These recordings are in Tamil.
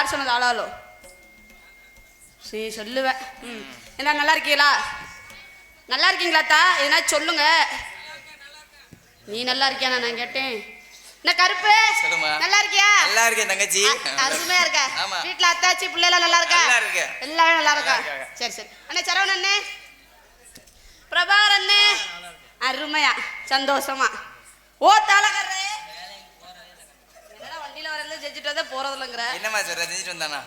யார் சொன்னது ஆளாலோ சரி சொல்லுவேன். என்ன நல்லா இருக்கீங்களா? நல்லா இருக்கீங்களாத்தா? எதனா சொல்லுங்க. நீ நல்லா இருக்கியா? நான் கேட்டேன். என்ன கருப்பு நல்லா இருக்கியா? நல்லா இருக்கேன் தங்கச்சி. அருமையா இருக்க. வீட்டுல அத்தாச்சி பிள்ளைலாம் நல்லா இருக்கா? எல்லாமே நல்லா இருக்கா? சரி சரி. அண்ணே சரவண அண்ணே, பிரபாகர் அண்ணே, அருமையா சந்தோஷமா. ஓ தாளகரே என்னடா வண்டியில வரல செஞ்சுட்டு வந்தா போறதில்லங்கற. என்னமா சொல்ற? செஞ்சுட்டு வந்தானா?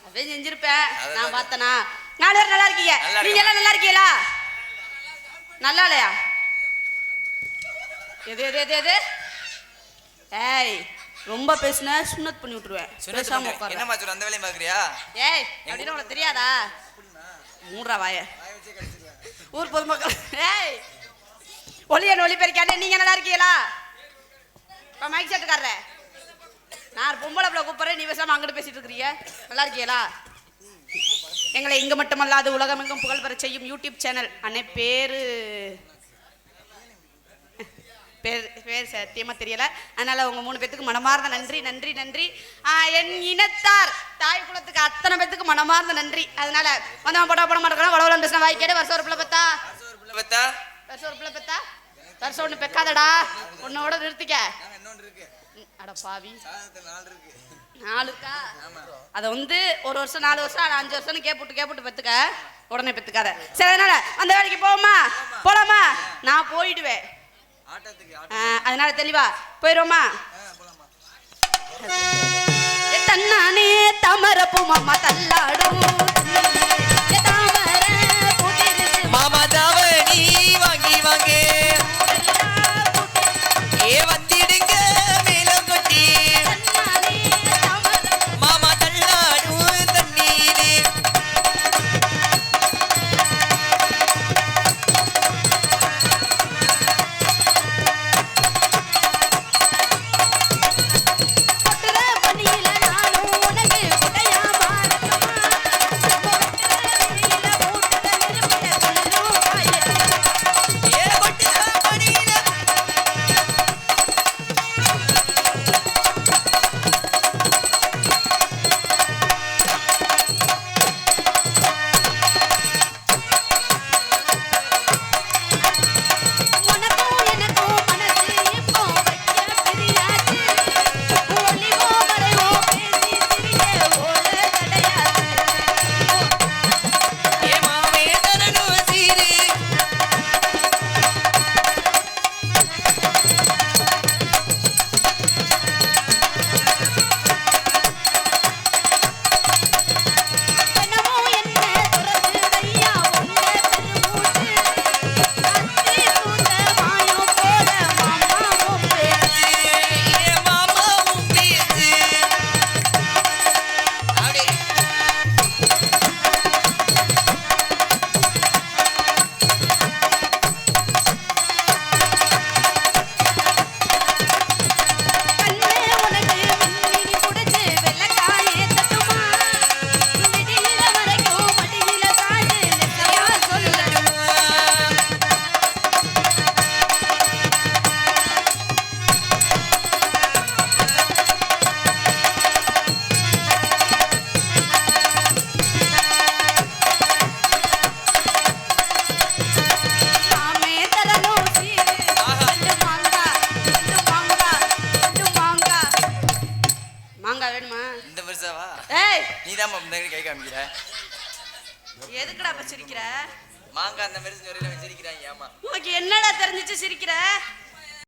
அப்படியே செஞ்சிருப்பேன் நான் பார்த்தனா. 4 பேர் நல்லா இருக்கீங்க. நீங்க எல்லாம் நல்லா இருக்கீங்களா? நல்லா இல்லையா? எது எது எது எது? ஏய் ரொம்ப பேசுன சுன்னத் பண்ணி விட்டுருவேன். பேசாம உட்காரு. என்னமா சொல்ற? அந்த வேலைய பாக்குறியா? ஏய் அப்படினா உனக்கு தெரியாதா? மூடுறா வாய. ஊர் பொதுமக்கள் ஏய் ஒளி பெருக்கானே. நீங்க நல்லா இருக்கீங்களா? இப்ப மைக் செட்டுக்காரர நான் பொம்பளை பிள்ளை கூப்பிடுறேன். நீ பேசாம அங்கிட்டு பேசிட்டு இருக்கிறீங்க. நல்லா இருக்கீங்களா? எங்களை இங்க மட்டுமல்லாது உலகமெங்கும் புகழ் பெற செய்யும் யூடியூப் சேனல் அன்னை பேரு சத்தியமா தெரியல. அதனால உங்க 3 பேத்துக்கு மனமார்ந்த நன்றி நன்றி நன்றி. என் இனத்தார் தாய் குலத்துக்கு அத்தனை பேத்துக்கு மனமார்ந்த நன்றி. அதனால வந்தவன் போட மாட்டேன் வளவளம் பேசின வாய் கேட்டு வருஷம் ஒரு பிள்ளை பெத்தா வருஷம் ஒண்ணு பெக்காதடா. உன்னோட நிறுத்திக்க. அட பாவி 4 இருக்கா? அதை வந்து ஒரு வருஷம் 4 வருஷம் 5 வருஷம் கேப்புட்டு பெத்துக்க. உடனே பெத்துக்காத. சரி அதனால அந்த வேலைக்கு போலாமா? நான் போயிடுவேன். அதனால தெளிவா போயிடுவோமா? தன்னானே தமரப்பு மாமா தள்ளாடும் மாமா தாவணி வாங்கி வாங்கே ஏ வந்திடுங்க மேலம் கொட்டி மாமா தள்ளாடும் தண்ணீரே. எதுக்குடா சிரிக்கிற? மாங்காய் அந்த மாதிரி சிரிக்கிறாங்க. ஏமா உனக்கு என்னடா தெரிஞ்சிச்சு சிரிக்கிற?